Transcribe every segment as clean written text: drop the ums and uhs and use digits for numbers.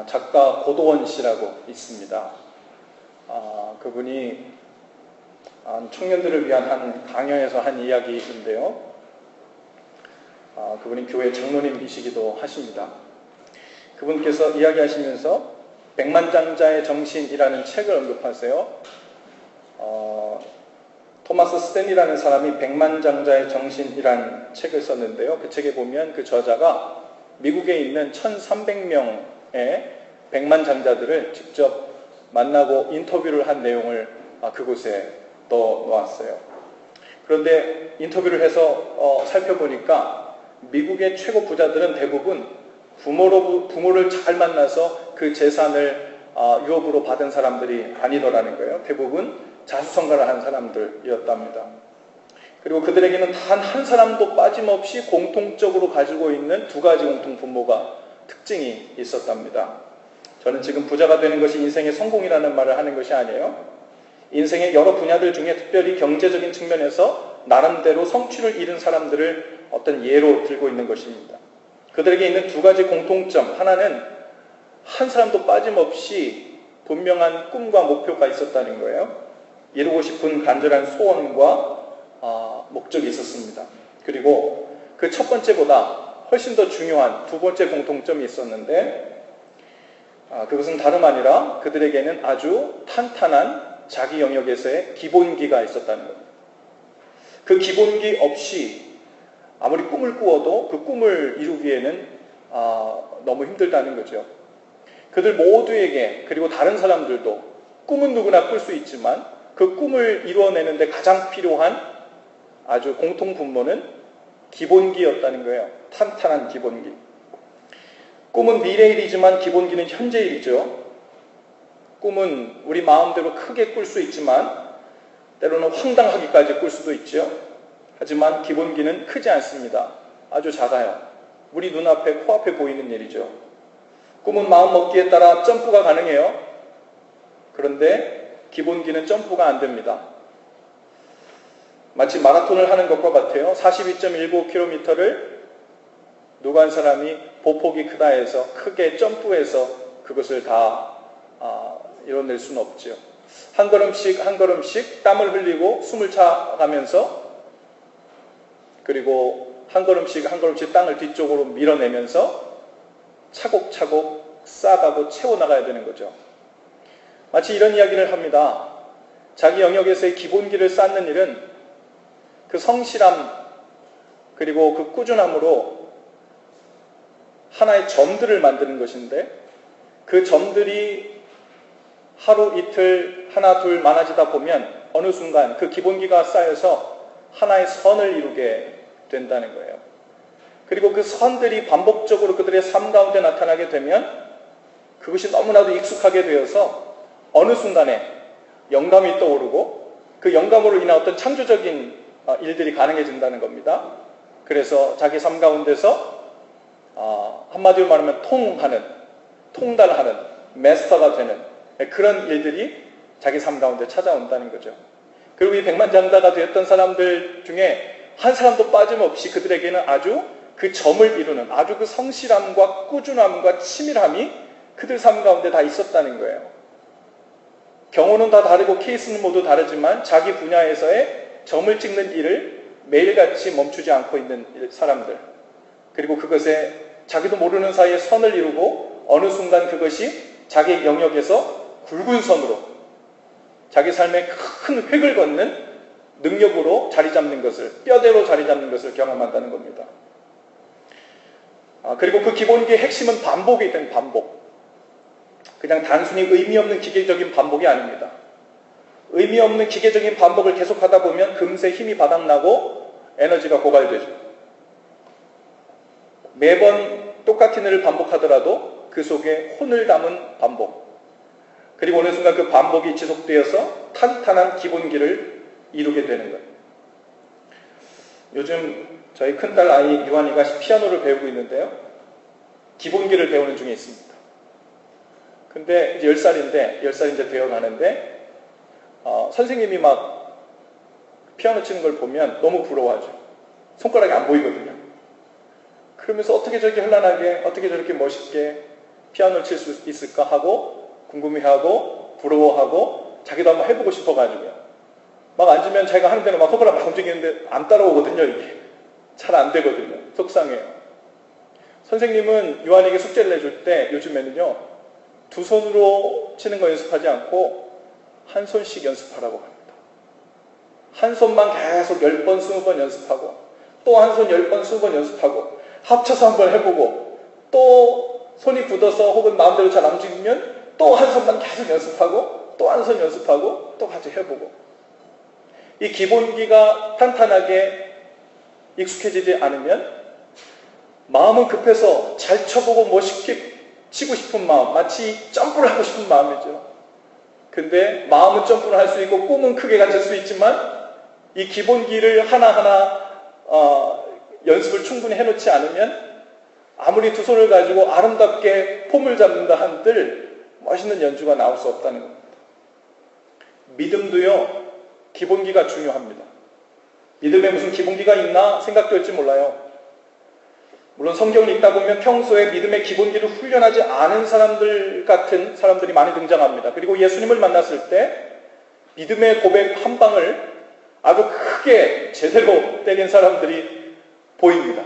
작가 고도원 씨라고 있습니다. 그분이 청년들을 위한 한 강연에서 한 이야기인데요. 그분이 교회 장로님이시기도 하십니다. 그분께서 이야기하시면서 백만장자의 정신이라는 책을 언급하세요. 토마스 스탠리라는 사람이 백만장자의 정신이라는 책을 썼는데요. 그 책에 보면 그 저자가 미국에 있는 1300명의 백만장자들을 직접 만나고 인터뷰를 한 내용을 그곳에 넣어놓았어요. 그런데 인터뷰를 해서 살펴보니까 미국의 최고 부자들은 대부분 부모를 잘 만나서 그 재산을 유업으로 받은 사람들이 아니더라는 거예요. 대부분 자수성가를 한 사람들이었답니다. 그리고 그들에게는 단 한 사람도 빠짐없이 공통적으로 가지고 있는 두 가지 공통 분모가 특징이 있었답니다. 저는 지금 부자가 되는 것이 인생의 성공이라는 말을 하는 것이 아니에요. 인생의 여러 분야들 중에 특별히 경제적인 측면에서 나름대로 성취를 이룬 사람들을 어떤 예로 들고 있는 것입니다. 그들에게 있는 두 가지 공통점, 하나는 한 사람도 빠짐없이 분명한 꿈과 목표가 있었다는 거예요. 이루고 싶은 간절한 소원과 목적이 있었습니다. 그리고 그 첫 번째보다 훨씬 더 중요한 두 번째 공통점이 있었는데 그것은 다름 아니라 그들에게는 아주 탄탄한 자기 영역에서의 기본기가 있었다는 겁니다. 그 기본기 없이 아무리 꿈을 꾸어도 그 꿈을 이루기에는 너무 힘들다는 거죠. 그들 모두에게, 그리고 다른 사람들도 꿈은 누구나 꿀 수 있지만 그 꿈을 이루어내는데 가장 필요한 아주 공통 분모는 기본기였다는 거예요. 탄탄한 기본기. 꿈은 미래일이지만 기본기는 현재일이죠. 꿈은 우리 마음대로 크게 꿀 수 있지만 때로는 황당하기까지 꿀 수도 있죠. 하지만 기본기는 크지 않습니다. 아주 작아요. 우리 눈앞에, 코앞에 보이는 일이죠. 꿈은 마음먹기에 따라 점프가 가능해요. 그런데 기본기는 점프가 안 됩니다. 마치 마라톤을 하는 것과 같아요. 42.19km를 누가 한 사람이 보폭이 크다 해서 크게 점프해서 그것을 다 이뤄낼 수는 없죠. 한 걸음씩 한 걸음씩 땀을 흘리고 숨을 차가면서, 그리고 한 걸음씩 한 걸음씩 땅을 뒤쪽으로 밀어내면서 차곡차곡 쌓아가고 채워나가야 되는 거죠. 마치 이런 이야기를 합니다. 자기 영역에서의 기본기를 쌓는 일은 그 성실함 그리고 그 꾸준함으로 하나의 점들을 만드는 것인데, 그 점들이 하루 이틀 하나 둘 많아지다 보면 어느 순간 그 기본기가 쌓여서 하나의 선을 이루게 된다는 거예요. 그리고 그 선들이 반복적으로 그들의 삶 가운데 나타나게 되면 그것이 너무나도 익숙하게 되어서 어느 순간에 영감이 떠오르고 그 영감으로 인한 어떤 창조적인 일들이 가능해진다는 겁니다. 그래서 자기 삶 가운데서 한마디로 말하면 통달하는 마스터가 되는 그런 일들이 자기 삶 가운데 찾아온다는 거죠. 그리고 이 백만장자가 되었던 사람들 중에 한 사람도 빠짐없이 그들에게는 아주 그 점을 이루는 아주 그 성실함과 꾸준함과 치밀함이 그들 삶 가운데 다 있었다는 거예요. 경우는 다 다르고 케이스는 모두 다르지만 자기 분야에서의 점을 찍는 일을 매일같이 멈추지 않고 있는 사람들, 그리고 그것에 자기도 모르는 사이에 선을 이루고 어느 순간 그것이 자기 영역에서 굵은 선으로 자기 삶에 큰 획을 걷는 능력으로 자리 잡는 것을, 뼈대로 자리 잡는 것을 경험한다는 겁니다. 그리고 그 기본기의 핵심은 반복이 된 반복. 그냥 단순히 의미 없는 기계적인 반복이 아닙니다. 의미 없는 기계적인 반복을 계속하다 보면 금세 힘이 바닥나고 에너지가 고갈되죠. 매번 똑같은 일을 반복하더라도 그 속에 혼을 담은 반복. 그리고 어느 순간 그 반복이 지속되어서 탄탄한 기본기를 이루게 되는 거예요. 요즘 저희 큰딸 아이 유한이가 피아노를 배우고 있는데요. 기본기를 배우는 중에 있습니다. 근데 이제 10살 이제 되어 가는데 선생님이 막 피아노 치는 걸 보면 너무 부러워하죠. 손가락이 안 보이거든요. 그러면서 어떻게 저렇게 현란하게, 어떻게 저렇게 멋있게 피아노를 칠 수 있을까 하고 궁금해하고 부러워하고 자기도 한번 해보고 싶어가지고요. 막 앉으면 자기가 하는 대로 막 손가락 막 움직이는데 안 따라오거든요. 이게 잘 안 되거든요. 속상해요. 선생님은 요한에게 숙제를 내줄 때 요즘에는요, 두 손으로 치는 거 연습하지 않고 한 손씩 연습하라고 합니다. 한 손만 계속 10번, 20번 연습하고 또 한 손 10번, 20번 연습하고 합쳐서 한번 해보고 또 손이 굳어서 혹은 마음대로 잘 안 움직이면 또 한 손만 계속 연습하고 또 한 손 연습하고 또 같이 해보고, 이 기본기가 탄탄하게 익숙해지지 않으면 마음은 급해서 잘 쳐보고 멋있게 치고 싶은 마음, 마치 점프를 하고 싶은 마음이죠. 근데 마음은 점프를 할 수 있고 꿈은 크게 가질 수 있지만 이 기본기를 하나하나 연습을 충분히 해놓지 않으면 아무리 두 손을 가지고 아름답게 폼을 잡는다 한들 멋있는 연주가 나올 수 없다는 겁니다. 믿음도요, 기본기가 중요합니다. 믿음에 무슨 기본기가 있나 생각될지 몰라요. 물론 성경을 읽다 보면 평소에 믿음의 기본기를 훈련하지 않은 사람들 같은 사람들이 많이 등장합니다. 그리고 예수님을 만났을 때 믿음의 고백 한 방을 아주 크게 제대로 때린 사람들이 보입니다.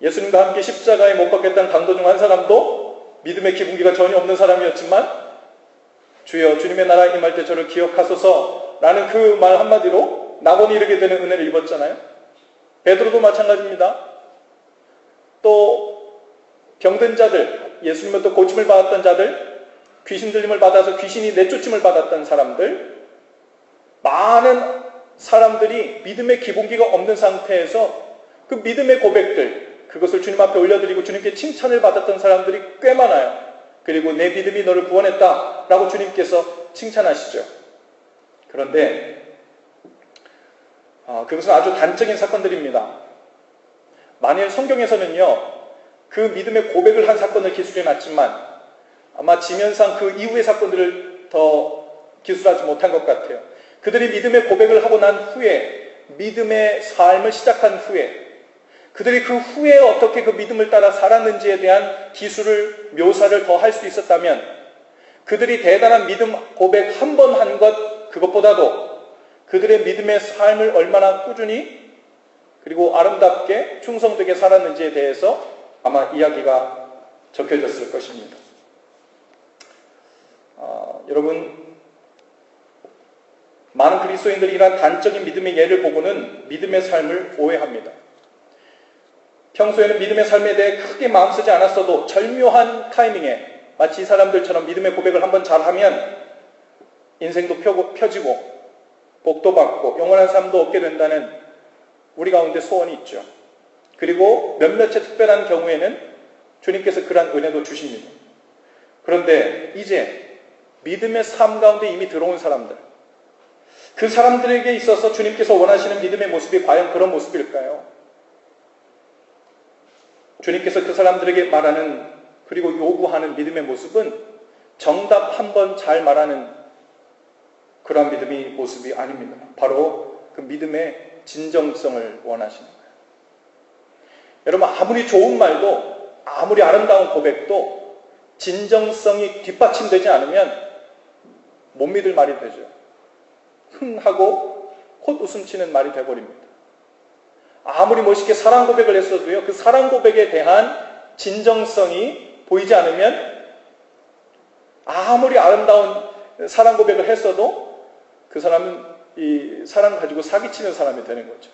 예수님과 함께 십자가에 못 박혔던 강도 중 한 사람도 믿음의 기본기가 전혀 없는 사람이었지만 주여 주님의 나라 임할 때 저를 기억하소서 라는 그 말 한마디로 낙원에 이르게 되는 은혜를 입었잖아요. 베드로도 마찬가지입니다. 또 병든 자들, 예수님으로부터 고침을 받았던 자들, 귀신 들림을 받아서 귀신이 내쫓음을 받았던 사람들, 많은 사람들이 믿음의 기본기가 없는 상태에서 그 믿음의 고백들, 그것을 주님 앞에 올려드리고 주님께 칭찬을 받았던 사람들이 꽤 많아요. 그리고 내 믿음이 너를 구원했다 라고 주님께서 칭찬하시죠. 그런데 그것은 아주 단적인 사건들입니다. 만일 성경에서는요, 그 믿음의 고백을 한 사건을 기술해 놨지만 아마 지면상 그 이후의 사건들을 더 기술하지 못한 것 같아요. 그들이 믿음의 고백을 하고 난 후에, 믿음의 삶을 시작한 후에, 그들이 그 후에 어떻게 그 믿음을 따라 살았는지에 대한 기술을, 묘사를 더 할 수 있었다면, 그들이 대단한 믿음 고백 한 번 한 것, 그것보다도 그들의 믿음의 삶을 얼마나 꾸준히 그리고 아름답게 충성되게 살았는지에 대해서 아마 이야기가 적혀졌을 것입니다. 여러분, 많은 그리스도인들이 이러한 단적인 믿음의 예를 보고는 믿음의 삶을 오해합니다. 평소에는 믿음의 삶에 대해 크게 마음 쓰지 않았어도 절묘한 타이밍에 마치 이 사람들처럼 믿음의 고백을 한번 잘하면 인생도 펴지고 복도 받고 영원한 삶도 얻게 된다는 우리 가운데 소원이 있죠. 그리고 몇몇의 특별한 경우에는 주님께서 그러한 은혜도 주십니다. 그런데 이제 믿음의 삶 가운데 이미 들어온 사람들, 그 사람들에게 있어서 주님께서 원하시는 믿음의 모습이 과연 그런 모습일까요? 주님께서 그 사람들에게 말하는 그리고 요구하는 믿음의 모습은 정답 한 번 잘 말하는 그런 믿음의 모습이 아닙니다. 바로 그 믿음의 진정성을 원하시는 거예요. 여러분, 아무리 좋은 말도, 아무리 아름다운 고백도 진정성이 뒷받침되지 않으면 못 믿을 말이 되죠. 흥하고 콧웃음치는 말이 되어버립니다. 아무리 멋있게 사랑 고백을 했어도요, 그 사랑 고백에 대한 진정성이 보이지 않으면 아무리 아름다운 사랑 고백을 했어도 그 사람은 이 사랑 가지고 사기치는 사람이 되는 거죠.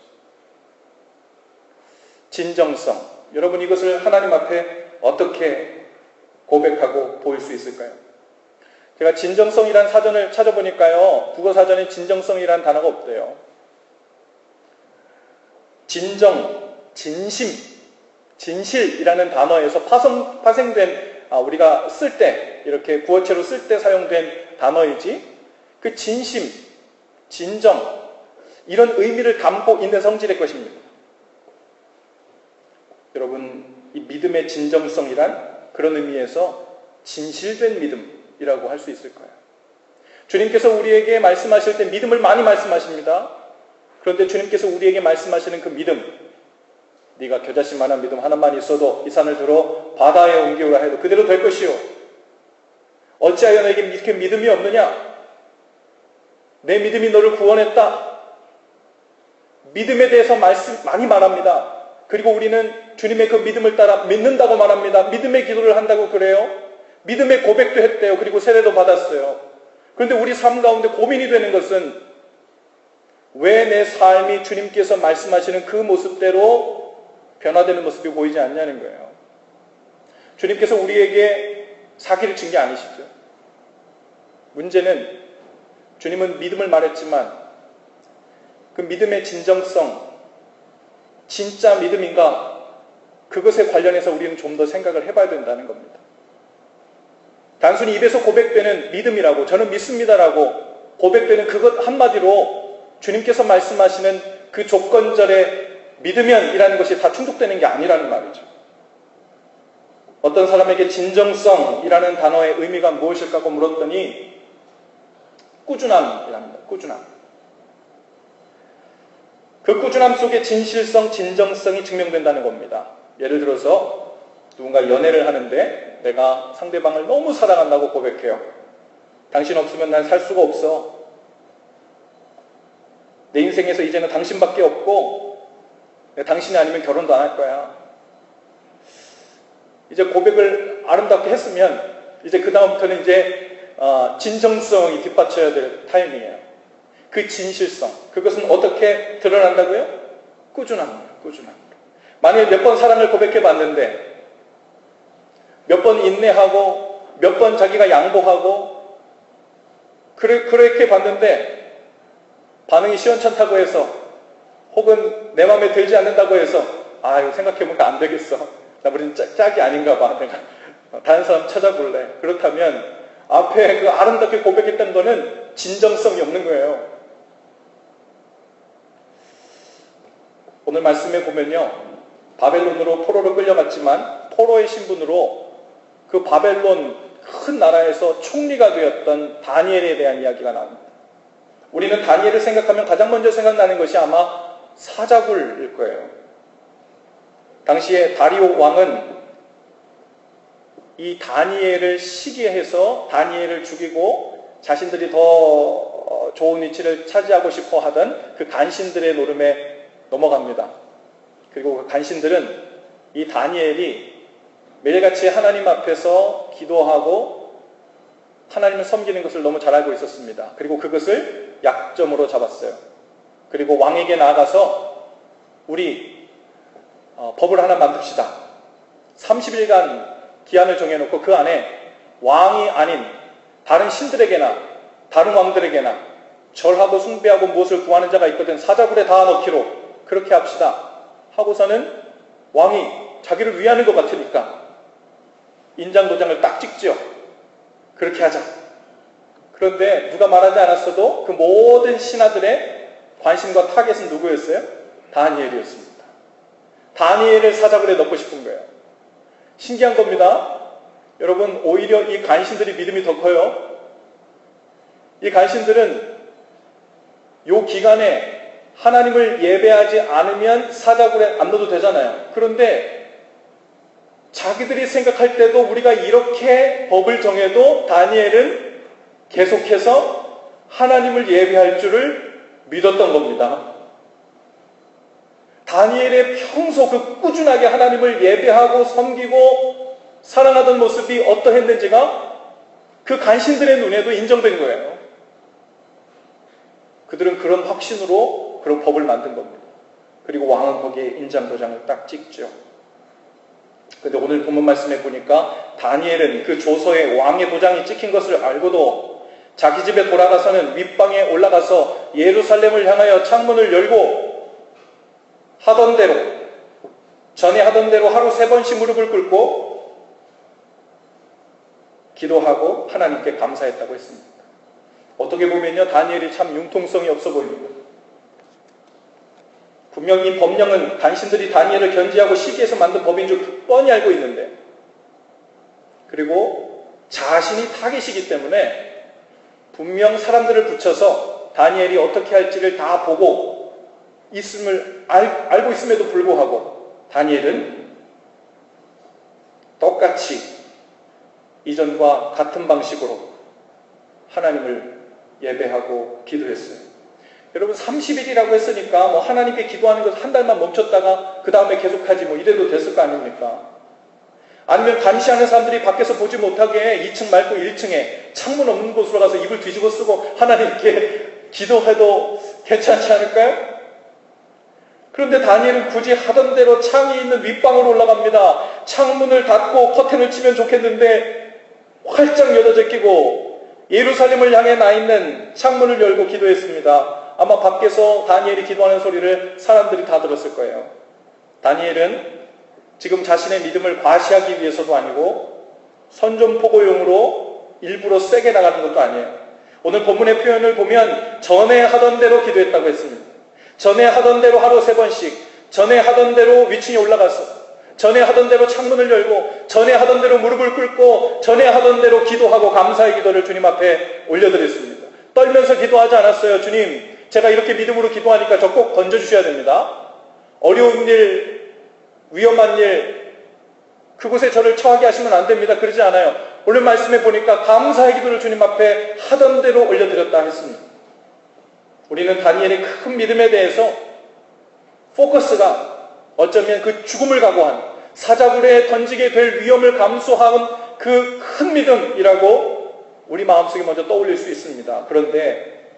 진정성. 여러분, 이것을 하나님 앞에 어떻게 고백하고 보일 수 있을까요? 제가 진정성이란 사전을 찾아보니까요, 국어사전에 진정성이란 단어가 없대요. 진정, 진심, 진실이라는 단어에서 파생된, 우리가 쓸 때, 이렇게 구어체로 쓸 때 사용된 단어이지, 그 진심, 진정, 이런 의미를 담고 있는 성질의 것입니다. 여러분, 이 믿음의 진정성이란 그런 의미에서 진실된 믿음이라고 할 수 있을까요? 주님께서 우리에게 말씀하실 때 믿음을 많이 말씀하십니다. 그런데 주님께서 우리에게 말씀하시는 그 믿음, 네가 겨자씨만한 믿음 하나만 있어도 이 산을 들어 바다에 옮기오라 해도 그대로 될 것이요. 어찌하여 내게 이렇게 믿음이 없느냐? 내 믿음이 너를 구원했다. 믿음에 대해서 많이 말합니다. 그리고 우리는 주님의 그 믿음을 따라 믿는다고 말합니다. 믿음의 기도를 한다고 그래요. 믿음의 고백도 했대요. 그리고 세례도 받았어요. 그런데 우리 삶 가운데 고민이 되는 것은 왜 내 삶이 주님께서 말씀하시는 그 모습대로 변화되는 모습이 보이지 않냐는 거예요. 주님께서 우리에게 사기를 친 게 아니시죠. 문제는 주님은 믿음을 말했지만 그 믿음의 진정성, 진짜 믿음인가? 그것에 관련해서 우리는 좀 더 생각을 해봐야 된다는 겁니다. 단순히 입에서 고백되는 믿음이라고, 저는 믿습니다라고 고백되는 그것 한마디로 주님께서 말씀하시는 그 조건절의 믿으면이라는 것이 다 충족되는 게 아니라는 말이죠. 어떤 사람에게 진정성이라는 단어의 의미가 무엇일까 고 물었더니 꾸준함이랍니다. 꾸준함. 그 꾸준함 속에 진실성, 진정성이 증명된다는 겁니다. 예를 들어서 누군가 연애를 하는데 내가 상대방을 너무 사랑한다고 고백해요. 당신 없으면 난 살 수가 없어. 내 인생에서 이제는 당신밖에 없고 당신이 아니면 결혼도 안 할 거야. 이제 고백을 아름답게 했으면 이제 그 다음부터는 이제 진정성이 뒷받쳐야 될 타이밍이에요. 그 진실성, 그것은 어떻게 드러난다고요? 꾸준합니다. 꾸준합니다. 만약에 몇 번 사랑을 고백해 봤는데 몇 번 인내하고 몇 번 자기가 양보하고 그렇게 봤는데 반응이 시원찮다고 해서 혹은 내 마음에 들지 않는다고 해서 이거 생각해보니까 안 되겠어. 나 우린 짝이 아닌가 봐. 내가 다른 사람 찾아볼래. 그렇다면 앞에 그 아름답게 고백했던 거는 진정성이 없는 거예요. 오늘 말씀에 보면요. 바벨론으로 포로로 끌려갔지만 포로의 신분으로 그 바벨론 큰 나라에서 총리가 되었던 다니엘에 대한 이야기가 나옵니다. 우리는 다니엘을 생각하면 가장 먼저 생각나는 것이 아마 사자굴일 거예요. 당시에 다리오 왕은 이 다니엘을 시기해서 다니엘을 죽이고 자신들이 더 좋은 위치를 차지하고 싶어 하던 그 간신들의 노름에 넘어갑니다. 그리고 그 간신들은 이 다니엘이 매일같이 하나님 앞에서 기도하고 하나님을 섬기는 것을 너무 잘 알고 있었습니다. 그리고 그것을 약점으로 잡았어요. 그리고 왕에게 나아가서 우리 법을 하나 만듭시다. 30일간 기한을 정해놓고 그 안에 왕이 아닌 다른 신들에게나 다른 왕들에게나 절하고 숭배하고 무엇을 구하는 자가 있거든 사자굴에 다 넣기로 그렇게 합시다. 하고서는 왕이 자기를 위하는 것 같으니까 인장 도장을 딱 찍죠. 그렇게 하자. 그런데 누가 말하지 않았어도 그 모든 신하들의 관심과 타겟은 누구였어요? 다니엘이었습니다. 다니엘을 사자굴에 넣고 싶은 거예요. 신기한 겁니다. 여러분, 오히려 이 간신들이 믿음이 더 커요. 이 간신들은 요 기간에 하나님을 예배하지 않으면 사자굴에 안 넣어도 되잖아요. 그런데 자기들이 생각할 때도 우리가 이렇게 법을 정해도 다니엘은 계속해서 하나님을 예배할 줄을 믿었던 겁니다. 다니엘의 평소 그 꾸준하게 하나님을 예배하고 섬기고 사랑하던 모습이 어떠했는지가 그 간신들의 눈에도 인정된 거예요. 그들은 그런 확신으로 그런 법을 만든 겁니다. 그리고 왕은 거기에 인장 도장을 딱 찍죠. 그런데 오늘 본문 말씀에 보니까 다니엘은 그 조서에 왕의 도장이 찍힌 것을 알고도 자기 집에 돌아가서는 윗방에 올라가서 예루살렘을 향하여 창문을 열고 하던 대로 전에 하던 대로 하루 3번씩 무릎을 꿇고 기도하고 하나님께 감사했다고 했습니다. 어떻게 보면요, 다니엘이 참 융통성이 없어 보입니다. 분명히 이 법령은 간신들이 다니엘을 견제하고 시기해서 만든 법인 줄 뻔히 알고 있는데, 그리고 자신이 타겟이기 때문에 분명 사람들을 붙여서 다니엘이 어떻게 할지를 다 보고 있음을 알고 있음에도 불구하고 다니엘은 똑같이 이전과 같은 방식으로 하나님을 예배하고 기도했어요. 여러분 30일이라고 했으니까 뭐 하나님께 기도하는 것 한 달만 멈췄다가 그 다음에 계속하지 뭐 이래도 됐을 거 아닙니까? 아니면 감시하는 사람들이 밖에서 보지 못하게 2층 말고 1층에 창문 없는 곳으로 가서 입을 뒤집어 쓰고 하나님께 기도해도 괜찮지 않을까요? 그런데 다니엘은 굳이 하던 대로 창이 있는 윗방으로 올라갑니다. 창문을 닫고 커튼을 치면 좋겠는데 활짝 열어져 끼고 예루살렘을 향해 나 있는 창문을 열고 기도했습니다. 아마 밖에서 다니엘이 기도하는 소리를 사람들이 다 들었을 거예요. 다니엘은 지금 자신의 믿음을 과시하기 위해서도 아니고 선전포고용으로 일부러 세게 나가는 것도 아니에요. 오늘 본문의 표현을 보면 전에 하던 대로 기도했다고 했습니다. 전에 하던 대로 하루 3번씩, 전에 하던 대로 위층에 올라가서, 전에 하던 대로 창문을 열고, 전에 하던 대로 무릎을 꿇고, 전에 하던 대로 기도하고 감사의 기도를 주님 앞에 올려드렸습니다. 떨면서 기도하지 않았어요. 주님, 제가 이렇게 믿음으로 기도하니까 저 꼭 건져주셔야 됩니다. 어려운 일, 위험한 일, 그곳에 저를 처하게 하시면 안 됩니다. 그러지 않아요. 오늘 말씀에 보니까 감사의 기도를 주님 앞에 하던 대로 올려드렸다 했습니다. 우리는 다니엘의 큰 믿음에 대해서 포커스가 어쩌면 그 죽음을 각오한 사자굴에 던지게 될 위험을 감수한 그 큰 믿음이라고 우리 마음속에 먼저 떠올릴 수 있습니다. 그런데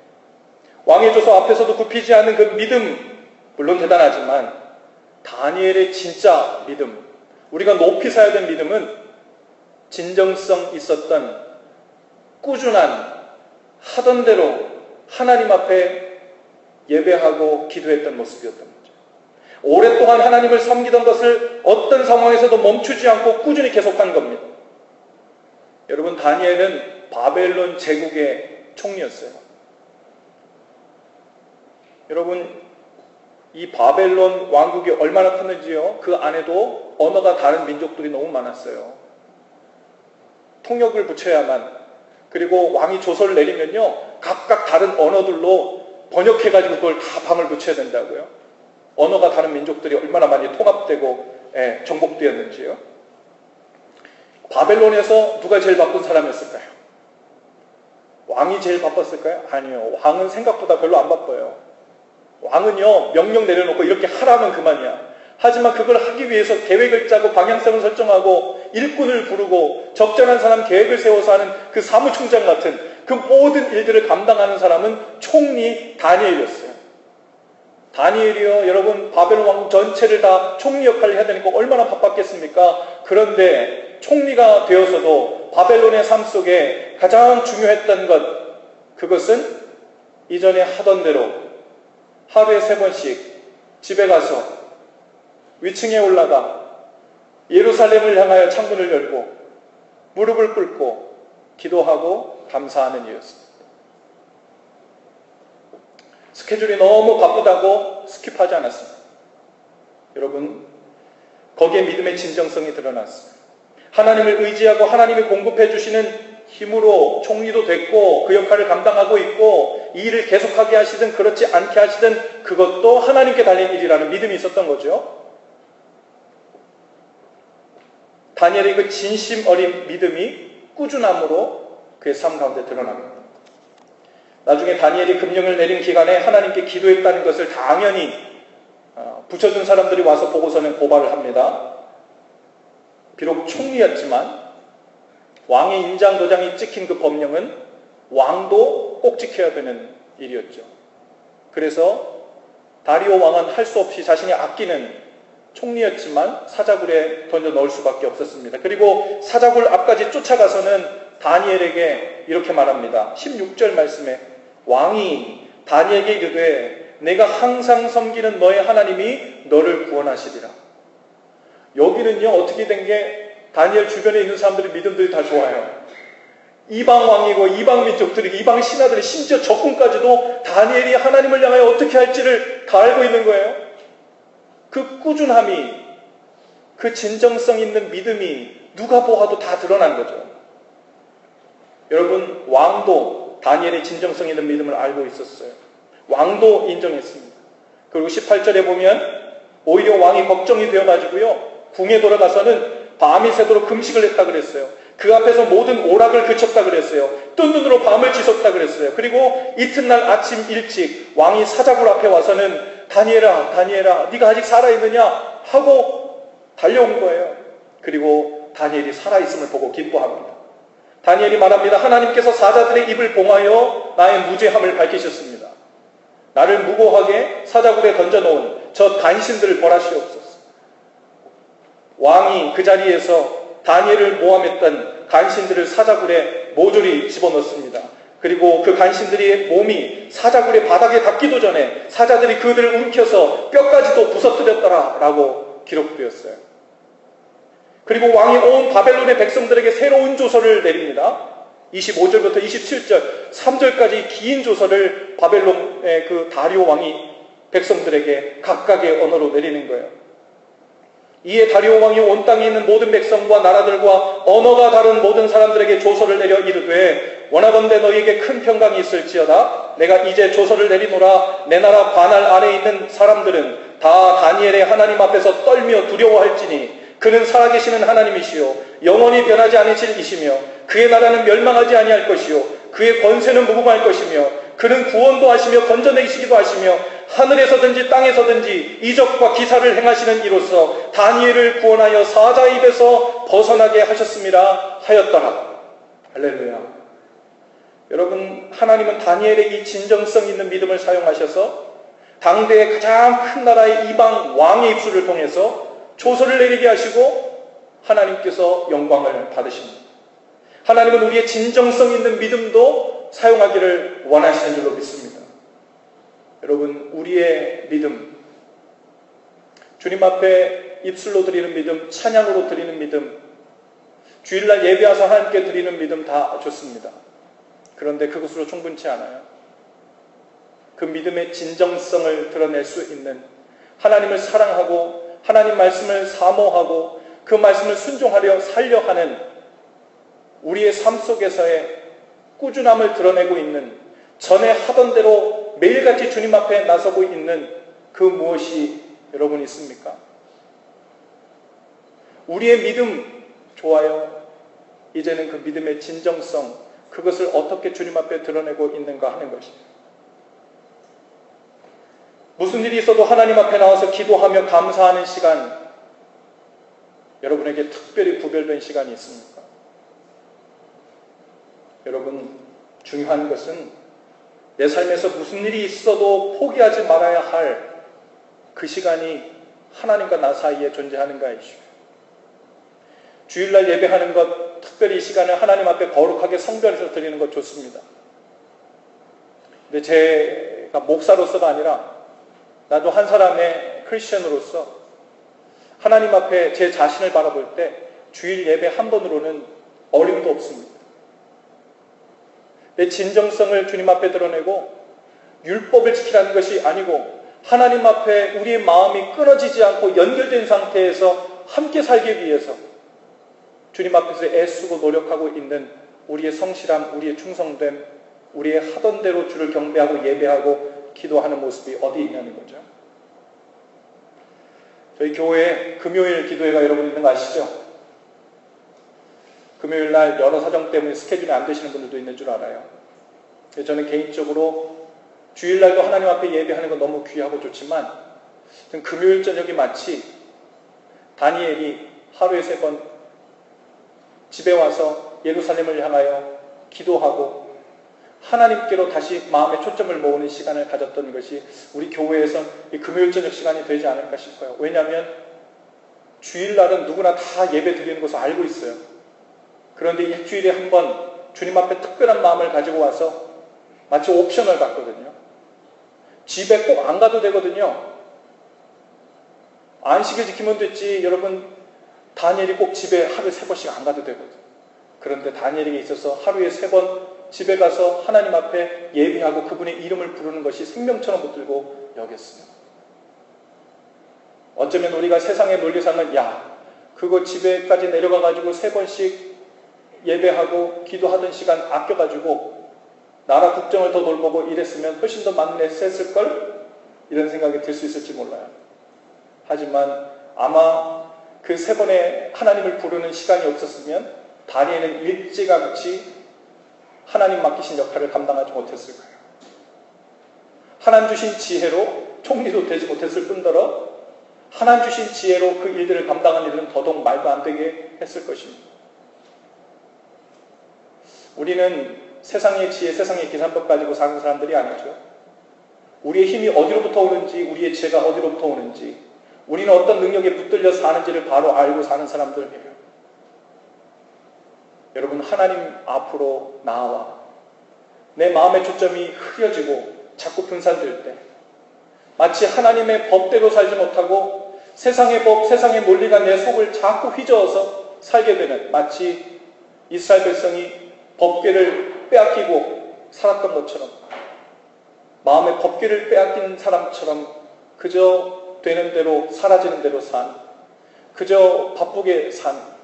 왕의 조서 앞에서도 굽히지 않는 그 믿음, 물론 대단하지만 다니엘의 진짜 믿음, 우리가 높이 사야 될 믿음은 진정성 있었던 꾸준한 하던 대로 하나님 앞에 예배하고 기도했던 모습이었던 거죠. 오랫동안 하나님을 섬기던 것을 어떤 상황에서도 멈추지 않고 꾸준히 계속한 겁니다. 여러분, 다니엘은 바벨론 제국의 총리였어요. 여러분, 이 바벨론 왕국이 얼마나 컸는지요? 그 안에도 언어가 다른 민족들이 너무 많았어요. 통역을 붙여야만, 그리고 왕이 조서를 내리면요, 각각 다른 언어들로 번역해가지고 그걸 다 방을 붙여야 된다고요. 언어가 다른 민족들이 얼마나 많이 통합되고 정복되었는지요. 바벨론에서 누가 제일 바쁜 사람이었을까요? 왕이 제일 바빴을까요? 아니요. 왕은 생각보다 별로 안 바빠요. 왕은요, 명령 내려놓고 이렇게 하라면 그만이야. 하지만 그걸 하기 위해서 계획을 짜고 방향성을 설정하고 일꾼을 부르고 적절한 사람 계획을 세워서 하는 그 사무총장 같은 그 모든 일들을 감당하는 사람은 총리 다니엘이었어요. 다니엘이요, 여러분, 바벨론 왕국 전체를 다 총리 역할을 해야 되니까 얼마나 바빴겠습니까? 그런데 총리가 되어서도 바벨론의 삶 속에 가장 중요했던 것, 그것은 이전에 하던 대로 하루에 3번씩 집에 가서 위층에 올라가 예루살렘을 향하여 창문을 열고 무릎을 꿇고 기도하고 감사하는 일이었습니다. 스케줄이 너무 바쁘다고 스킵하지 않았습니다. 여러분, 거기에 믿음의 진정성이 드러났습니다. 하나님을 의지하고 하나님이 공급해 주시는 힘으로 총리도 됐고 그 역할을 감당하고 있고 이 일을 계속하게 하시든 그렇지 않게 하시든 그것도 하나님께 달린 일이라는 믿음이 있었던 거죠. 다니엘의 그 진심 어린 믿음이 꾸준함으로 그의 삶 가운데 드러납니다. 나중에 다니엘이 금령을 내린 기간에 하나님께 기도했다는 것을 당연히 붙여준 사람들이 와서 보고서는 고발을 합니다. 비록 총리였지만 왕의 인장 도장이 찍힌 그 법령은 왕도 꼭 지켜야 되는 일이었죠. 그래서 다리오 왕은 할 수 없이 자신이 아끼는 총리였지만 사자굴에 던져 넣을 수밖에 없었습니다. 그리고 사자굴 앞까지 쫓아가서는 다니엘에게 이렇게 말합니다. 16절 말씀에 왕이 다니엘에게 이르되 내가 항상 섬기는 너의 하나님이 너를 구원하시리라. 여기는요, 어떻게 된 게 다니엘 주변에 있는 사람들의 믿음들이 다 좋아요. 이방 왕이고 이방 민족들이, 이방 신하들이, 심지어 적군까지도 다니엘이 하나님을 향하여 어떻게 할지를 다 알고 있는 거예요. 그 꾸준함이, 그 진정성 있는 믿음이 누가 보아도 다 드러난 거죠. 여러분, 왕도 다니엘의 진정성 있는 믿음을 알고 있었어요. 왕도 인정했습니다. 그리고 18절에 보면 오히려 왕이 걱정이 되어가지고요, 궁에 돌아가서는 밤이 새도록 금식을 했다 그랬어요. 그 앞에서 모든 오락을 그쳤다 그랬어요. 뜬 눈으로 밤을 지쉈다 그랬어요. 그리고 이튿날 아침 일찍 왕이 사자굴 앞에 와서는 다니엘아, 다니엘아, 네가 아직 살아있느냐 하고 달려온 거예요. 그리고 다니엘이 살아있음을 보고 기뻐합니다. 다니엘이 말합니다. 하나님께서 사자들의 입을 봉하여 나의 무죄함을 밝히셨습니다. 나를 무고하게 사자굴에 던져놓은 저 간신들을 벌하시옵소서. 왕이 그 자리에서 다니엘을 모함했던 간신들을 사자굴에 모조리 집어넣습니다. 그리고 그 간신들의 몸이 사자굴의 바닥에 닿기도 전에 사자들이 그들을 움켜서 뼈까지도 부서뜨렸더라 라고 기록되었어요. 그리고 왕이 온 바벨론의 백성들에게 새로운 조서를 내립니다. 25절부터 27절, 3절까지 긴 조서를 바벨론의 그 다리오 왕이 백성들에게 각각의 언어로 내리는 거예요. 이에 다리오 왕이 온 땅에 있는 모든 백성과 나라들과 언어가 다른 모든 사람들에게 조서를 내려 이르되 원하건대 너희에게 큰 평강이 있을지어다. 내가 이제 조서를 내리노라. 내 나라 관할 안에 있는 사람들은 다 다니엘의 하나님 앞에서 떨며 두려워할지니 그는 살아계시는 하나님이시요 영원히 변하지 않으실 이시며 그의 나라는 멸망하지 아니할 것이요 그의 권세는 무궁할 것이며 그는 구원도 하시며 건져내시기도 하시며 하늘에서든지 땅에서든지 이적과 기사를 행하시는 이로써 다니엘을 구원하여 사자의 입에서 벗어나게 하셨습니다 하였더라. 할렐루야. 여러분, 하나님은 다니엘의 이 진정성 있는 믿음을 사용하셔서 당대의 가장 큰 나라의 이방 왕의 입술을 통해서 조서를 내리게 하시고 하나님께서 영광을 받으십니다. 하나님은 우리의 진정성 있는 믿음도 사용하기를 원하시는 줄로 믿습니다. 여러분, 우리의 믿음, 주님 앞에 입술로 드리는 믿음, 찬양으로 드리는 믿음, 주일날 예배와서 하나님께 드리는 믿음 다 좋습니다. 그런데 그것으로 충분치 않아요. 그 믿음의 진정성을 드러낼 수 있는, 하나님을 사랑하고 하나님 말씀을 사모하고 그 말씀을 순종하려 살려 하는 우리의 삶 속에서의 꾸준함을 드러내고 있는, 전에 하던 대로 매일같이 주님 앞에 나서고 있는 그 무엇이 여러분 있습니까? 우리의 믿음 좋아요. 이제는 그 믿음의 진정성, 그것을 어떻게 주님 앞에 드러내고 있는가 하는 것입니다. 무슨 일이 있어도 하나님 앞에 나와서 기도하며 감사하는 시간, 여러분에게 특별히 구별된 시간이 있습니까? 여러분, 중요한 것은 내 삶에서 무슨 일이 있어도 포기하지 말아야 할 그 시간이 하나님과 나 사이에 존재하는가이죠. 주일날 예배하는 것, 특별히 이 시간을 하나님 앞에 거룩하게 성별해서 드리는 것 좋습니다. 근데 제가 목사로서가 아니라 나도 한 사람의 크리스천으로서 하나님 앞에 제 자신을 바라볼 때 주일 예배 한 번으로는 어림도 없습니다. 내 진정성을 주님 앞에 드러내고 율법을 지키라는 것이 아니고 하나님 앞에 우리의 마음이 끊어지지 않고 연결된 상태에서 함께 살기 위해서 주님 앞에서 애쓰고 노력하고 있는 우리의 성실함, 우리의 충성됨, 우리의 하던 대로 주를 경배하고 예배하고 기도하는 모습이 어디 있냐는 거죠. 저희 교회에 금요일 기도회가 여러분 있는 거 아시죠? 금요일 날 여러 사정 때문에 스케줄이 안 되시는 분들도 있는 줄 알아요. 저는 개인적으로 주일날도 하나님 앞에 예배하는 건 너무 귀하고 좋지만 금요일 저녁이 마치 다니엘이 하루에 3번 집에 와서 예루살렘을 향하여 기도하고 하나님께로 다시 마음의 초점을 모으는 시간을 가졌던 것이 우리 교회에서 이 금요일 저녁 시간이 되지 않을까 싶어요. 왜냐하면 주일날은 누구나 다 예배 드리는 것을 알고 있어요. 그런데 일주일에 한 번 주님 앞에 특별한 마음을 가지고 와서 마치 옵션을 갖거든요. 집에 꼭 안 가도 되거든요. 안식일 지키면 됐지. 여러분, 다니엘이 꼭 집에 하루에 3번씩 안 가도 되거든요. 그런데 다니엘에게 있어서 하루에 3번 집에 가서 하나님 앞에 예배하고 그분의 이름을 부르는 것이 생명처럼 붙들고 여겼어요. 어쩌면 우리가 세상의 논리상은 그거 집에까지 내려가가지고 3번씩 예배하고 기도하던 시간 아껴가지고 나라 국정을 더 돌보고 이랬으면 훨씬 더 많은 애 셌을걸? 이런 생각이 들 수 있을지 몰라요. 하지만 아마 그 3번의 하나님을 부르는 시간이 없었으면 다니엘은 일찌감치 하나님 맡기신 역할을 감당하지 못했을 거예요. 하나님 주신 지혜로 총리도 되지 못했을 뿐더러 하나님 주신 지혜로 그 일들을 감당한 일은 더더욱 말도 안 되게 했을 것입니다. 우리는 세상의 지혜, 세상의 계산법 가지고 사는 사람들이 아니죠. 우리의 힘이 어디로부터 오는지, 우리의 지혜가 어디로부터 오는지, 우리는 어떤 능력에 붙들려 사는지를 바로 알고 사는 사람들이에요. 여러분, 하나님 앞으로 나와 내 마음의 초점이 흐려지고 자꾸 분산될 때, 마치 하나님의 법대로 살지 못하고 세상의 법, 세상의 논리가 내 속을 자꾸 휘저어서 살게 되는, 마치 이스라엘 백성이 법궤를 빼앗기고 살았던 것처럼, 마음의 법궤를 빼앗긴 사람처럼 그저 되는 대로 사라지는 대로 산, 그저 바쁘게 산.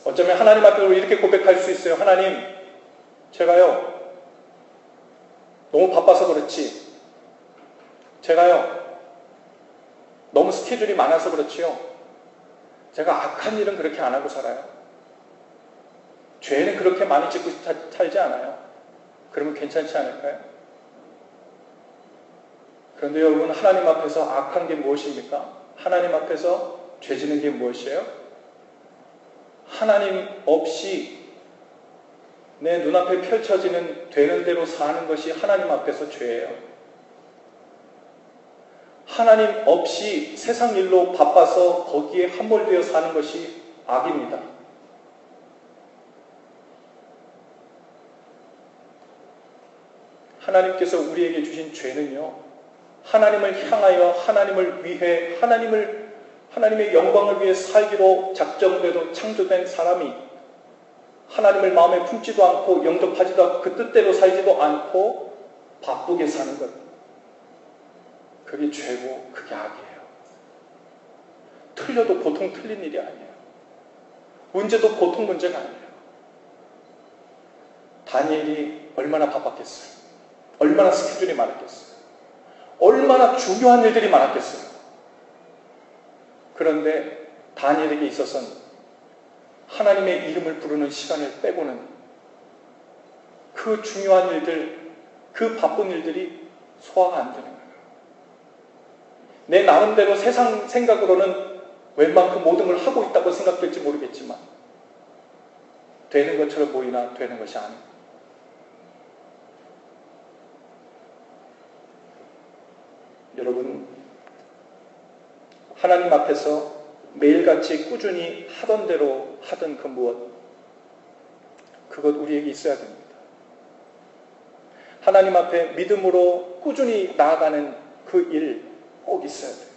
어쩌면 하나님 앞에서 이렇게 고백할 수 있어요. 하나님, 제가요 너무 바빠서 그렇지, 제가요 너무 스케줄이 많아서 그렇지요, 제가 악한 일은 그렇게 안 하고 살아요. 죄는 그렇게 많이 짓고 살지 않아요. 그러면 괜찮지 않을까요? 그런데 여러분, 하나님 앞에서 악한 게 무엇입니까? 하나님 앞에서 죄 짓는 게 무엇이에요? 하나님 없이 내 눈앞에 펼쳐지는 되는 대로 사는 것이 하나님 앞에서 죄예요. 하나님 없이 세상 일로 바빠서 거기에 함몰되어 사는 것이 악입니다. 하나님께서 우리에게 주신 죄는요, 하나님을 향하여, 하나님을 위해, 하나님의 영광을 위해 살기로 작정되도 창조된 사람이 하나님을 마음에 품지도 않고 영접하지도 않고 그 뜻대로 살지도 않고 바쁘게 사는 것, 그게 죄고 그게 악이에요. 틀려도 보통 틀린 일이 아니에요. 문제도 보통 문제가 아니에요. 다니엘이 얼마나 바빴겠어요. 얼마나 스케줄이 많았겠어요. 얼마나 중요한 일들이 많았겠어요. 그런데 다니엘에게 있어서는 하나님의 이름을 부르는 시간을 빼고는 그 중요한 일들, 그 바쁜 일들이 소화가 안 되는 거예요. 내 나름대로 세상 생각으로는 웬만큼 모든 걸 하고 있다고 생각될지 모르겠지만 되는 것처럼 보이나 되는 것이 아닙니다. 여러분, 하나님 앞에서 매일같이 꾸준히 하던 대로 하던 그 무엇, 그것 우리에게 있어야 됩니다. 하나님 앞에 믿음으로 꾸준히 나아가는 그 일 꼭 있어야 돼요.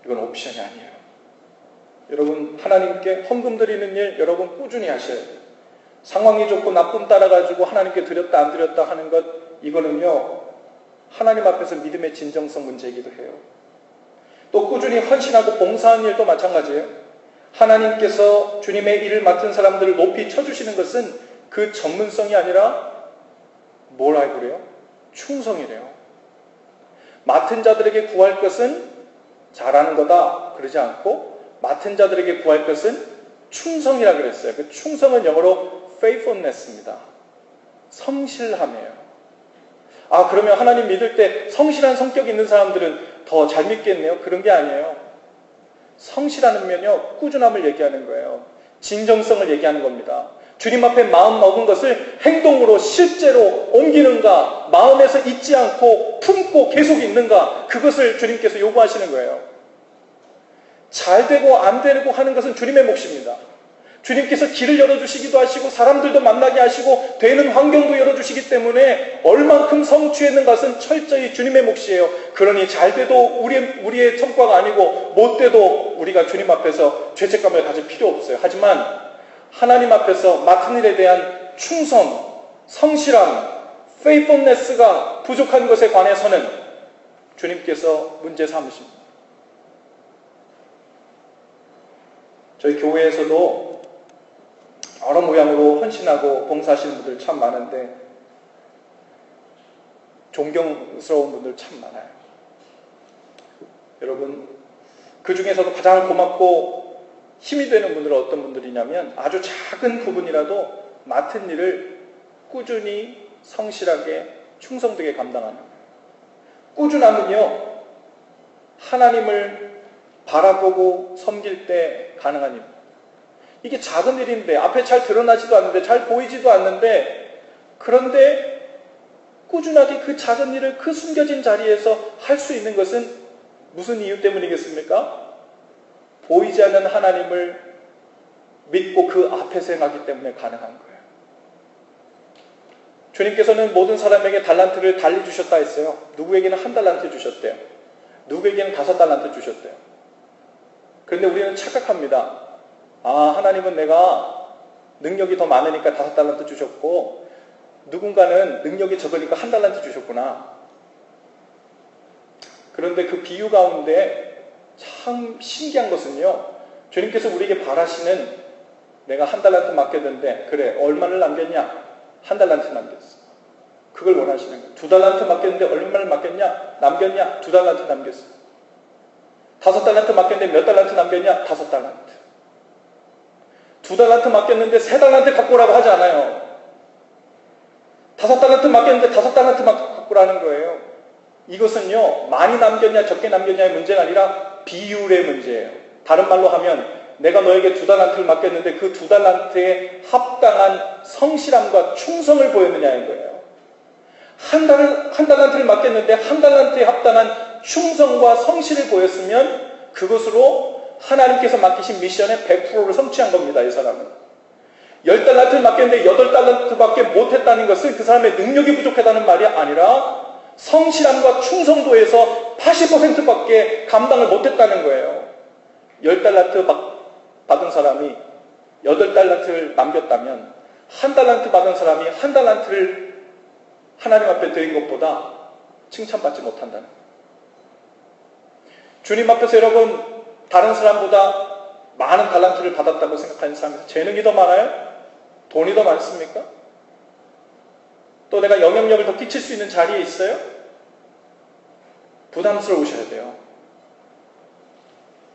이건 옵션이 아니에요. 여러분, 하나님께 헌금 드리는 일 여러분 꾸준히 하셔야 돼요. 상황이 좋고 나쁨 따라가지고 하나님께 드렸다 안 드렸다 하는 것, 이거는요 하나님 앞에서 믿음의 진정성 문제이기도 해요. 또 꾸준히 헌신하고 봉사하는 일도 마찬가지예요. 하나님께서 주님의 일을 맡은 사람들을 높이 쳐주시는 것은 그 전문성이 아니라 뭐라고 그래요? 충성이래요. 맡은 자들에게 구할 것은 잘하는 거다 그러지 않고 맡은 자들에게 구할 것은 충성이라 그랬어요. 그 충성은 영어로 faithfulness입니다. 성실함이에요. 아, 그러면 하나님 믿을 때 성실한 성격이 있는 사람들은 더 잘 믿겠네요? 그런 게 아니에요. 성실하면요 꾸준함을 얘기하는 거예요. 진정성을 얘기하는 겁니다. 주님 앞에 마음 먹은 것을 행동으로 실제로 옮기는가, 마음에서 잊지 않고 품고 계속 있는가, 그것을 주님께서 요구하시는 거예요. 잘 되고 안 되고 하는 것은 주님의 몫입니다. 주님께서 길을 열어주시기도 하시고 사람들도 만나게 하시고 되는 환경도 열어주시기 때문에 얼만큼 성취했는 것은 철저히 주님의 몫이에요. 그러니 잘 돼도 우리의 성과가 아니고 못 돼도 우리가 주님 앞에서 죄책감을 가질 필요 없어요. 하지만 하나님 앞에서 맡은 일에 대한 충성, 성실함, faithfulness가 부족한 것에 관해서는 주님께서 문제 삼으십니다. 저희 교회에서도 여러 모양으로 헌신하고 봉사하시는 분들 참 많은데 존경스러운 분들 참 많아요. 여러분, 그 중에서도 가장 고맙고 힘이 되는 분들은 어떤 분들이냐면 아주 작은 부분이라도 맡은 일을 꾸준히 성실하게 충성되게 감당하는 거예요. 꾸준함은요, 하나님을 바라보고 섬길 때 가능한 일. 이게 작은 일인데 앞에 잘 드러나지도 않는데 잘 보이지도 않는데, 그런데 꾸준하게 그 작은 일을 그 숨겨진 자리에서 할 수 있는 것은 무슨 이유 때문이겠습니까? 보이지 않는 하나님을 믿고 그 앞에서 행하기 때문에 가능한 거예요. 주님께서는 모든 사람에게 달란트를 달리 주셨다 했어요. 누구에게는 1달란트 주셨대요. 누구에게는 5달란트 주셨대요. 그런데 우리는 착각합니다. 아, 하나님은 내가 능력이 더 많으니까 5달란트 주셨고 누군가는 능력이 적으니까 1달란트 주셨구나. 그런데 그 비유 가운데 참 신기한 것은요, 주님께서 우리에게 바라시는, 내가 1달란트 맡겼는데 그래, 얼마를 남겼냐? 1달란트 남겼어. 그걸 원하시는 거예요. 2달란트 맡겼는데 얼마를 맡겼냐? 남겼냐? 2달란트 남겼어. 5달란트 맡겼는데 몇 달란트 남겼냐? 5달란트. 2달란트 맡겼는데 3달란트 갖고 오라고 하지 않아요. 5달란트 맡겼는데 5달란트 갖고 오라는 거예요. 이것은요, 많이 남겼냐 적게 남겼냐의 문제가 아니라 비율의 문제예요. 다른 말로 하면 내가 너에게 2달란트를 맡겼는데 그 2달란트에 합당한 성실함과 충성을 보였느냐인 거예요. 한 달란트를 맡겼는데 1달란트에 합당한 충성과 성실을 보였으면 그것으로 하나님께서 맡기신 미션의 100%를 성취한 겁니다. 이 사람은 10달란트를 맡겼는데 8달란트밖에 못했다는 것은 그 사람의 능력이 부족하다는 말이 아니라 성실함과 충성도에서 80%밖에 감당을 못했다는 거예요. 10달란트 받은 사람이 8달란트를 남겼다면 1달란트 받은 사람이 1달란트를 하나님 앞에 드린 것보다 칭찬받지 못한다는 거예요. 주님 앞에서 여러분, 다른 사람보다 많은 달란트를 받았다고 생각하는 사람이 재능이 더 많아요? 돈이 더 많습니까? 또 내가 영향력을 더 끼칠 수 있는 자리에 있어요? 부담스러우셔야 돼요.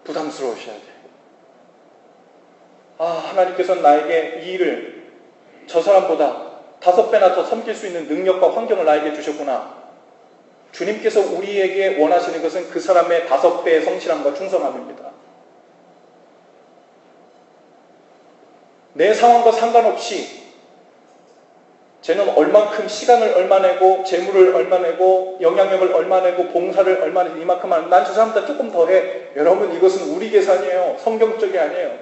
부담스러우셔야 돼요. 아, 하나님께서는 나에게 이 일을 저 사람보다 5배나 더 섬길 수 있는 능력과 환경을 나에게 주셨구나. 주님께서 우리에게 원하시는 것은 그 사람의 5배의 성실함과 충성함입니다. 내 상황과 상관없이 쟤는 얼만큼 시간을 얼마 내고 재물을 얼마 내고 영향력을 얼마 내고 봉사를 얼마 내고 이만큼 하는, 난 저 사람보다 조금 더 해. 여러분, 이것은 우리 계산이에요. 성경적이 아니에요.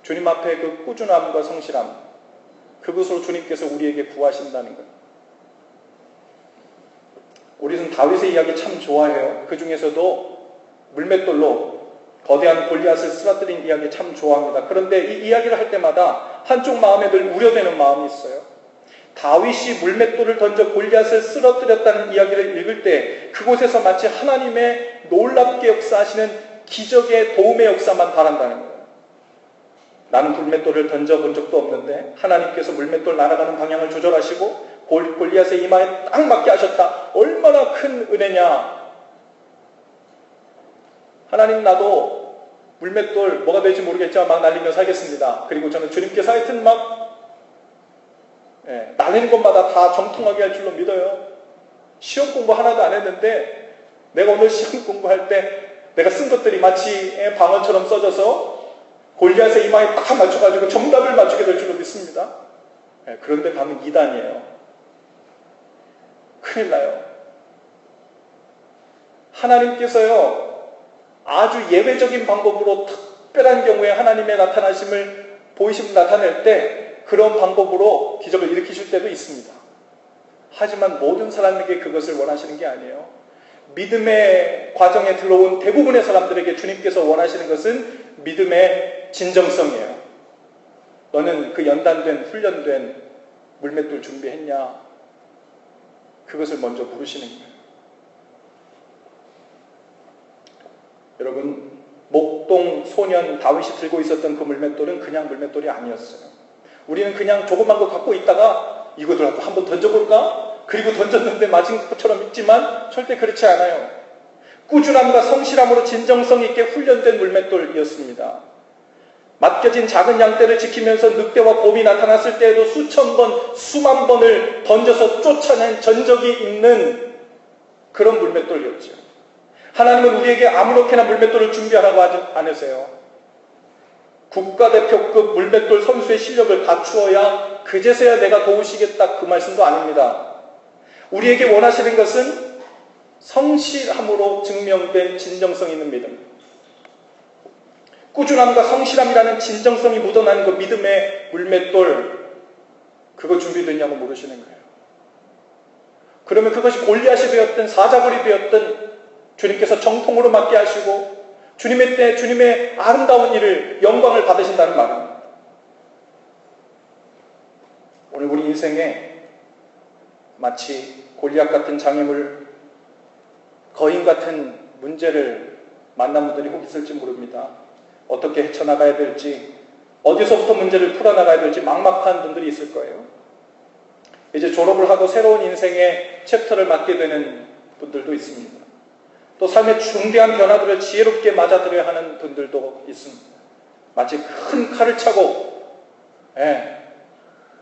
주님 앞에 그 꾸준함과 성실함, 그것으로 주님께서 우리에게 구하신다는 거예요. 우리는 다윗의 이야기 참 좋아해요. 그 중에서도 물맷돌로 거대한 골리앗을 쓰러뜨린 이야기 참 좋아합니다. 그런데 이 이야기를 할 때마다 한쪽 마음에 늘 우려되는 마음이 있어요. 다윗이 물맷돌을 던져 골리앗을 쓰러뜨렸다는 이야기를 읽을 때 그곳에서 마치 하나님의 놀랍게 역사하시는 기적의 도움의 역사만 바란다는 거예요. 나는 물맷돌을 던져본 적도 없는데 하나님께서 물맷돌 날아가는 방향을 조절하시고 골리앗의 이마에 딱 맞게 하셨다. 얼마나 큰 은혜냐. 하나님, 나도 물맷돌 뭐가 될지 모르겠지만 막 날리며 살겠습니다. 그리고 저는 주님께서 하여튼 막 날리는 것마다 다 정통하게 할 줄로 믿어요. 시험 공부 하나도 안 했는데 내가 오늘 시험 공부할 때 내가 쓴 것들이 마치 방언처럼 써져서 골리앗의 이마에 딱 맞춰가지고 정답을 맞추게 될 줄로 믿습니다. 그런데 가면 2단이에요. 큰일 나요. 하나님께서요, 아주 예외적인 방법으로 특별한 경우에 하나님의 나타나심을 보이심을 나타낼 때 그런 방법으로 기적을 일으키실 때도 있습니다. 하지만 모든 사람에게 그것을 원하시는 게 아니에요. 믿음의 과정에 들어온 대부분의 사람들에게 주님께서 원하시는 것은 믿음의 진정성이에요. 너는 그 연단된, 훈련된 물맷돌 준비했냐? 그것을 먼저 물으시는 거예요. 여러분, 목동 소년 다윗이 들고 있었던 그 물맷돌은 그냥 물맷돌이 아니었어요. 우리는 그냥 조그만 거 갖고 있다가 이거 들어갖고 한번 던져볼까? 그리고 던졌는데 맞은 것처럼 있지만 절대 그렇지 않아요. 꾸준함과 성실함으로 진정성 있게 훈련된 물맷돌이었습니다. 맡겨진 작은 양떼를 지키면서 늑대와 곰이 나타났을 때에도 수천 번, 수만 번을 던져서 쫓아낸 전적이 있는 그런 물맷돌이었죠. 하나님은 우리에게 아무렇게나 물맷돌을 준비하라고 하지 않으세요. 국가대표급 물맷돌 선수의 실력을 갖추어야 그제서야 내가 도우시겠다, 그 말씀도 아닙니다. 우리에게 원하시는 것은 성실함으로 증명된 진정성 있는 믿음, 꾸준함과 성실함이라는 진정성이 묻어나는 그 믿음의 물맷돌, 그거 준비됐냐고 물으시는 거예요. 그러면 그것이 골리앗이 되었든 사자굴이 되었든 주님께서 정통으로 맡게 하시고 주님의 때 주님의 아름다운 일을, 영광을 받으신다는 말입니다. 오늘 우리 인생에 마치 골리앗 같은 장애물, 거인 같은 문제를 만난 분들이 혹 있을지 모릅니다. 어떻게 헤쳐나가야 될지, 어디서부터 문제를 풀어나가야 될지 막막한 분들이 있을 거예요. 이제 졸업을 하고 새로운 인생의 챕터를 맞게 되는 분들도 있습니다. 또 삶의 중대한 변화들을 지혜롭게 맞아들여야 하는 분들도 있습니다. 마치 큰 칼을 차고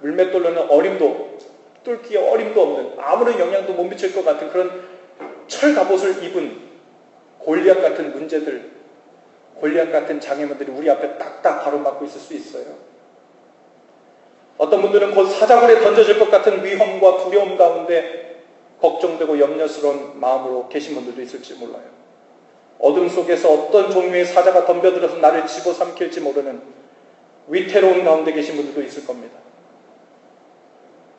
물맷돌로는 어림도, 뚫기에 어림도 없는, 아무런 영향도 못 미칠 것 같은 그런 철갑옷을 입은 골리앗 같은 문제들, 골리앗 같은 장애물들이 우리 앞에 딱딱 바로막고 있을 수 있어요. 어떤 분들은 곧 사자굴에 던져질 것 같은 위험과 두려움 가운데 걱정되고 염려스러운 마음으로 계신 분들도 있을지 몰라요. 어둠 속에서 어떤 종류의 사자가 덤벼들어서 나를 집어삼킬지 모르는 위태로운 가운데 계신 분들도 있을 겁니다.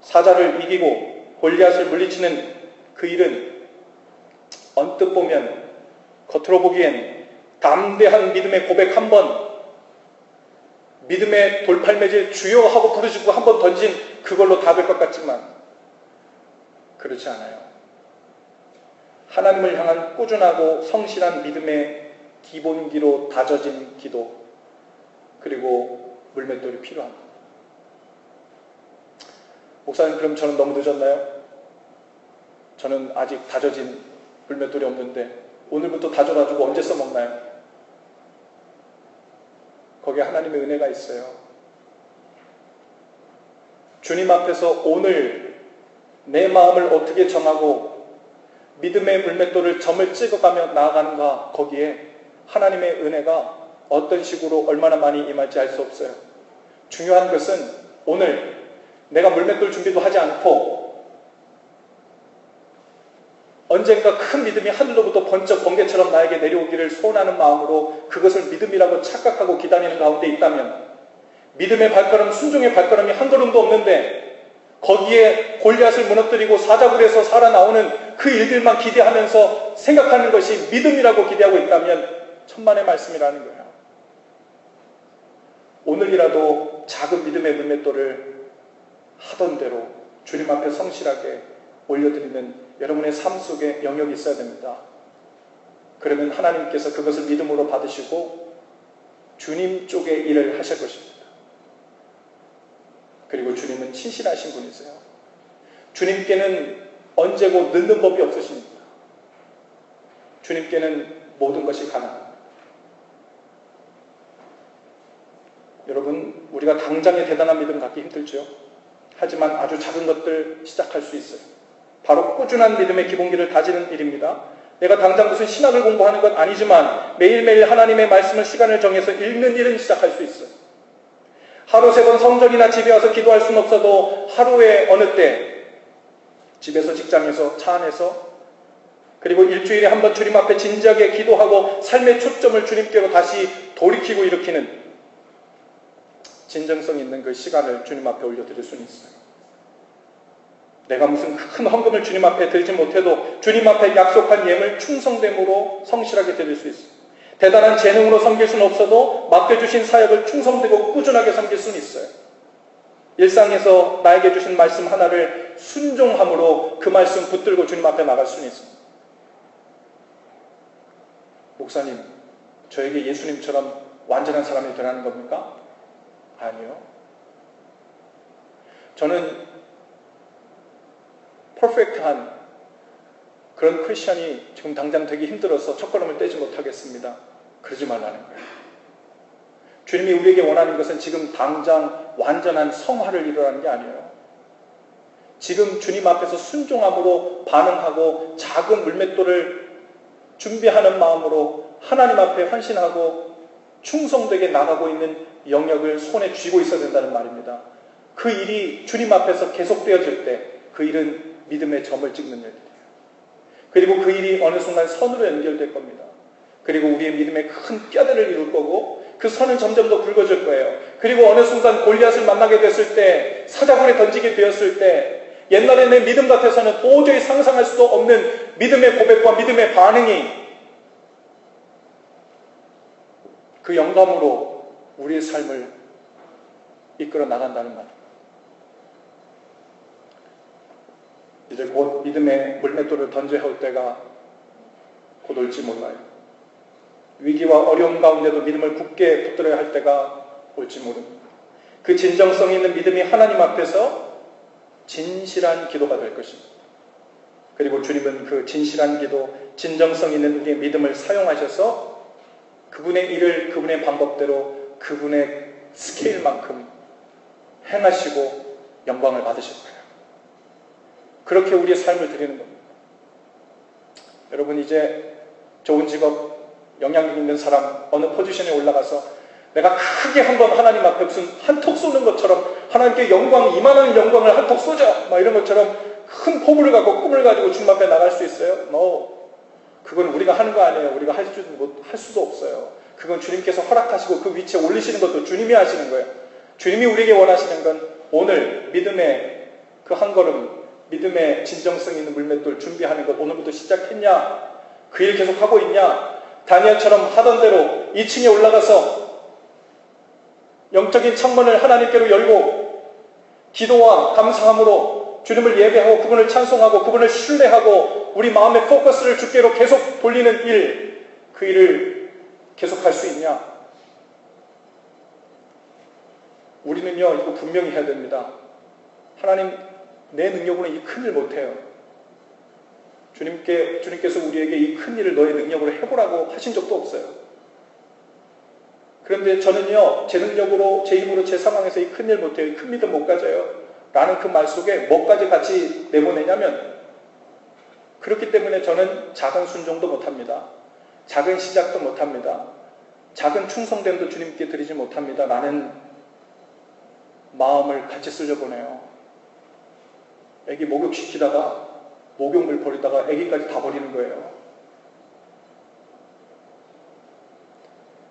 사자를 이기고 골리앗을 물리치는 그 일은 언뜻 보면, 겉으로 보기엔 담대한 믿음의 고백 한 번, 믿음의 돌팔매질 주여 하고 부르짖고 한 번 던진 그걸로 다 될 것 같지만 그렇지 않아요. 하나님을 향한 꾸준하고 성실한 믿음의 기본기로 다져진 기도, 그리고 물맷돌이 필요합니다. 목사님, 그럼 저는 너무 늦었나요? 저는 아직 다져진 물맷돌이 없는데 오늘부터 다져가지고 언제 써먹나요? 거기에 하나님의 은혜가 있어요. 주님 앞에서 오늘 내 마음을 어떻게 정하고 믿음의 물맷돌을 점을 찍어가며 나아가는가, 거기에 하나님의 은혜가 어떤 식으로 얼마나 많이 임할지 알 수 없어요. 중요한 것은 오늘 내가 물맷돌 준비도 하지 않고 언젠가 큰 믿음이 하늘로부터 번쩍 번개처럼 나에게 내려오기를 소원하는 마음으로 그것을 믿음이라고 착각하고 기다리는 가운데 있다면, 믿음의 발걸음, 순종의 발걸음이 한 걸음도 없는데 거기에 골리앗을 무너뜨리고 사자굴에서 살아나오는 그 일들만 기대하면서 생각하는 것이 믿음이라고 기대하고 있다면 천만의 말씀이라는 거예요. 오늘이라도 작은 믿음의 물맷돌을 하던 대로 주님 앞에 성실하게 올려드리는 여러분의 삶 속에 영역이 있어야 됩니다. 그러면 하나님께서 그것을 믿음으로 받으시고 주님 쪽의 일을 하실 것입니다. 그리고 주님은 친실하신 분이세요. 주님께는 언제고 늦는 법이 없으십니다. 주님께는 모든 것이 가능합니다. 여러분, 우리가 당장에 대단한 믿음 갖기 힘들죠. 하지만 아주 작은 것들 시작할 수 있어요. 바로 꾸준한 믿음의 기본기를 다지는 일입니다. 내가 당장 무슨 신학을 공부하는 건 아니지만 매일매일 하나님의 말씀을 시간을 정해서 읽는 일은 시작할 수 있어요. 하루 3번 성전이나 집에 와서 기도할 수는 없어도 하루에 어느 때 집에서, 직장에서, 차 안에서, 그리고 일주일에 한 번 주님 앞에 진지하게 기도하고 삶의 초점을 주님께로 다시 돌이키고 일으키는 진정성 있는 그 시간을 주님 앞에 올려드릴 수는 있어요. 내가 무슨 큰 헌금을 주님 앞에 들지 못해도 주님 앞에 약속한 예물 충성됨으로 성실하게 드릴 수 있어요. 대단한 재능으로 섬길 수는 없어도 맡겨주신 사역을 충성되고 꾸준하게 섬길 수는 있어요. 일상에서 나에게 주신 말씀 하나를 순종함으로 그 말씀 붙들고 주님 앞에 나갈 수는 있습니다. 목사님, 저에게 예수님처럼 완전한 사람이 되라는 겁니까? 아니요. 저는 퍼펙트한 그런 크리스천이 지금 당장 되기 힘들어서 첫걸음을 떼지 못하겠습니다. 그러지 말라는 거예요. 주님이 우리에게 원하는 것은 지금 당장 완전한 성화를 이루라는 게 아니에요. 지금 주님 앞에서 순종함으로 반응하고 작은 물맷돌을 준비하는 마음으로 하나님 앞에 헌신하고 충성되게 나가고 있는 영역을 손에 쥐고 있어야 된다는 말입니다. 그 일이 주님 앞에서 계속되어질 때 그 일은 믿음의 점을 찍는 일이에요. 그리고 그 일이 어느 순간 선으로 연결될 겁니다. 그리고 우리의 믿음의 큰 뼈대를 이룰 거고 그 선은 점점 더 굵어질 거예요. 그리고 어느 순간 골리앗을 만나게 됐을 때, 사자굴에 던지게 되었을 때, 옛날에 내 믿음 같아서는 도저히 상상할 수도 없는 믿음의 고백과 믿음의 반응이 그 영감으로 우리의 삶을 이끌어 나간다는 말. 이제 곧 믿음의 물맷돌을 던져야 할 때가 곧 올지 몰라요. 위기와 어려움 가운데도 믿음을 굳게 붙들어야 할 때가 올지 모릅니다. 그 진정성 있는 믿음이 하나님 앞에서 진실한 기도가 될 것입니다. 그리고 주님은 그 진실한 기도, 진정성 있는 우리의 믿음을 사용하셔서 그분의 일을 그분의 방법대로 그분의 스케일만큼 행하시고 영광을 받으실 거예요. 그렇게 우리의 삶을 드리는 겁니다. 여러분, 이제 좋은 직업, 영향력 있는 사람, 어느 포지션에 올라가서 내가 크게 한번 하나님 앞에 무슨 한턱 쏘는 것처럼 하나님께 영광, 이만한 영광을 한턱 쏘자! 막 이런 것처럼 큰 포부를 갖고 꿈을 가지고 주님 앞에 나갈 수 있어요? 그건 우리가 하는 거 아니에요. 우리가 할 수도 없어요. 그건 주님께서 허락하시고 그 위치에 올리시는 것도 주님이 하시는 거예요. 주님이 우리에게 원하시는 건 오늘 믿음의 그 한 걸음, 믿음의 진정성 있는 물맷돌 준비하는 것 오늘부터 시작했냐? 그 일 계속 하고 있냐? 다니엘처럼 하던 대로 2층에 올라가서 영적인 창문을 하나님께로 열고 기도와 감사함으로 주님을 예배하고 그분을 찬송하고 그분을 신뢰하고 우리 마음의 포커스를 주께로 계속 돌리는 일, 그 일을 계속할 수 있냐? 우리는요, 이거 분명히 해야 됩니다. 하나님, 내 능력으로는 이 큰 일 못해요. 주님께서 우리에게 이 큰 일을 너의 능력으로 해보라고 하신 적도 없어요. 그런데 저는요, 제 능력으로, 제 힘으로, 제 상황에서 이 큰 일 못해요. 이 큰 믿음 못 가져요. 라는 그 말 속에 뭐까지 같이 내보내냐면, 그렇기 때문에 저는 작은 순종도 못합니다. 작은 시작도 못합니다. 작은 충성됨도 주님께 드리지 못합니다. 라는 마음을 같이 쓸려보내요. 애기 목욕시키다가 목욕물 버리다가 애기까지 다 버리는 거예요.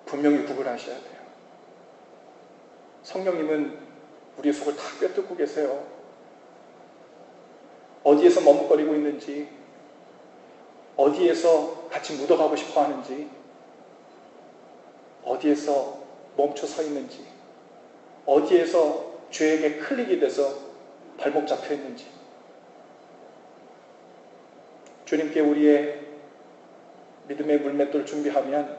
분명히 구분하셔야 돼요. 성령님은 우리의 속을 다 꿰뚫고 계세요. 어디에서 머뭇거리고 있는지, 어디에서 같이 묻어가고 싶어 하는지, 어디에서 멈춰 서 있는지, 어디에서 죄에게 클릭이 돼서 발목 잡혀 있는지, 주님께 우리의 믿음의 물맷돌 준비하면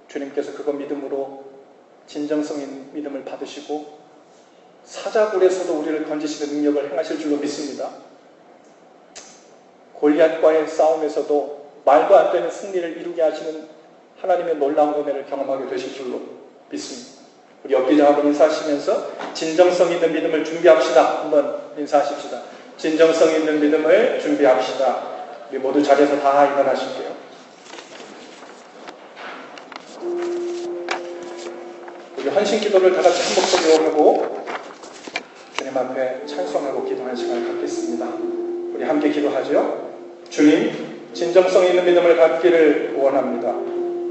주님께서 그거 믿음으로 진정성 있는 믿음을 받으시고 사자굴에서도 우리를 건지시는 능력을 행하실 줄로 믿습니다. 골리앗과의 싸움에서도 말도 안 되는 승리를 이루게 하시는 하나님의 놀라운 은혜를 경험하게 되실 줄로 믿습니다. 우리 엽기자하고 인사하시면서 진정성 있는 믿음을 준비합시다. 한번 인사하십시다. 진정성 있는 믿음을 준비합시다. 우리 모두 자리에서 다 일어나실게요. 우리 헌신 기도를 다 같이 한 목소리로 하고 주님 앞에 찬송하고 기도하는 시간을 갖겠습니다. 우리 함께 기도하죠. 주님, 진정성 있는 믿음을 갖기를 원합니다.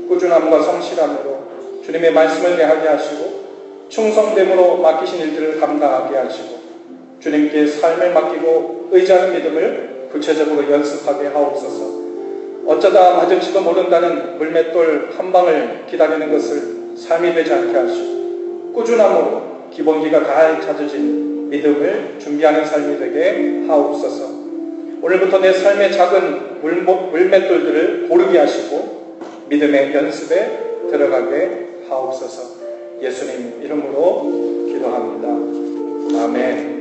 꾸준함과 성실함으로 주님의 말씀을 대하게 하시고 충성됨으로 맡기신 일들을 감당하게 하시고 주님께 삶을 맡기고 의지하는 믿음을 구체적으로 연습하게 하옵소서. 어쩌다 맞을지도 모른다는 물맷돌 한 방을 기다리는 것을 삶이 되지 않게 하시고 꾸준함으로 기본기가 가히 찾아진 믿음을 준비하는 삶이 되게 하옵소서. 오늘부터 내 삶의 작은 물맷돌들을 고르게 하시고 믿음의 연습에 들어가게 하옵소서. 예수님 이름으로 기도합니다. 아멘.